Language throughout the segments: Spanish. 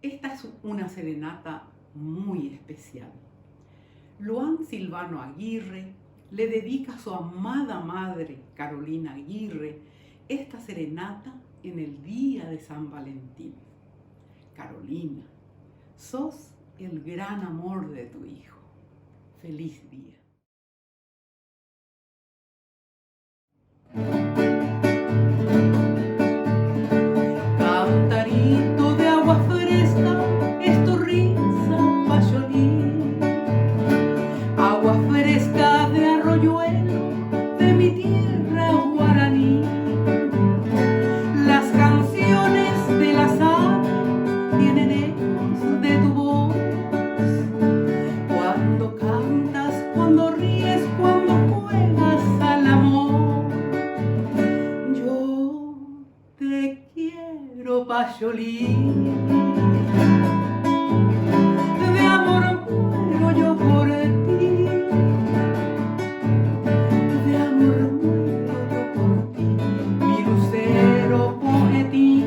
Esta es una serenata muy especial. Luan Silvano Aguirre le dedica a su amada madre, Carolina Aguirre, esta serenata en el día de San Valentín. Carolina, sos el gran amor de tu hijo. Feliz día. Cantarito de agua fresca es tu risa, payolín. Agua fresca de arroyuelo de mi tierra guaraní. Las canciones de las aves tienen ecos de tu voz. Cuando cantas, cuando ríes, cuando juegas al amor. Yo te quiero, payolín. De amor muero yo por ti. De amor muero yo por ti, mi lucero poetín.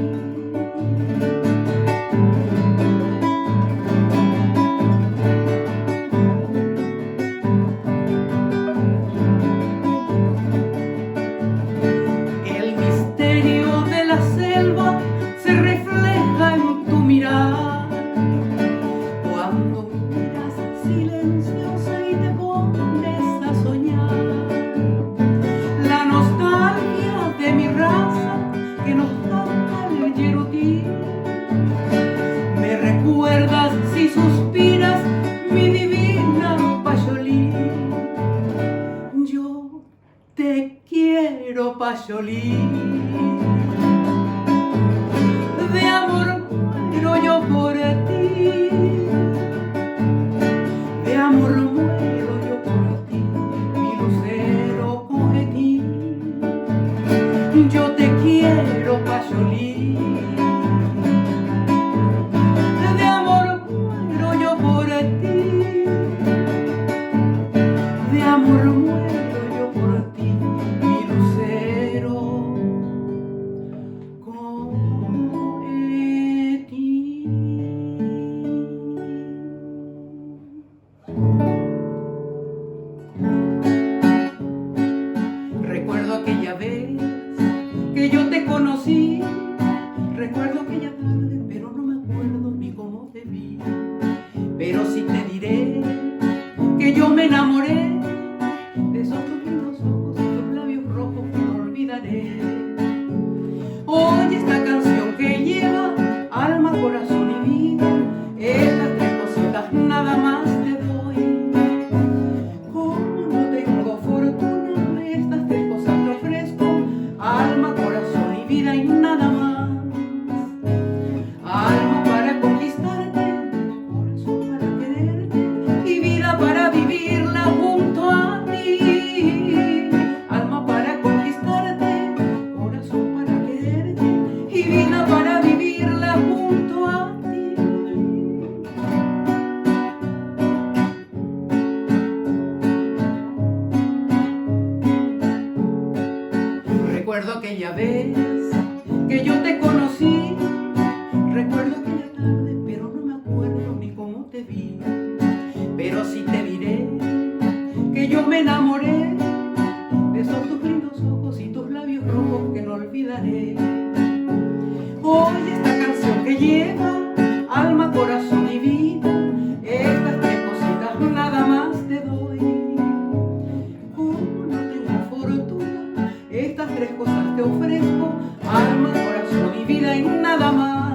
El misterio de la selva se refleja en tu mirar. Cuando miras silenciosa y te pones a soñar. La nostalgia de mi raza que nos canta el yerutí. Me recuerdas si suspiras, mi divina payolín. Yo te quiero, payolín. De amor muero yo por ti. De amor muero yo por ti, mi lucero poetín. Yo te quiero, payolín. De amor muero yo por ti. De amor muero yo por ti, mi lucero Recuerdo aquella vez que yo te conocí. Recuerdo aquella tarde, pero no me acuerdo ni cómo te vi. Pero sí te diré que yo me enamoré de esos tus lindos ojos y tus labios rojos que no olvidaré. Oye esta canción que lleva alma, corazón y vida. Estas tres cositas nada más te doy. Como no tengo fortuna, estas tres cosas te ofrezco: alma, corazón y vida y nada más. Alma para conquistarte, corazón para quererte y vida para vivirla junto a ti. Alma para conquistarte, corazón para quererte y vida para vivirla junto a ti. Recuerdo aquella vez que yo te conocí. Recuerdo aquella tarde, pero no me acuerdo ni cómo te vi. Pero sí te diré que yo me enamoré de esos tus lindos ojos y tus labios rojos que no olvidaré. Oye esta canción que lleva alma, corazón y vida. Estas tres cositas nada más te doy. Como no tengo fortuna, estas tres cosas te ofrezco: alma, corazón y vida y nada más.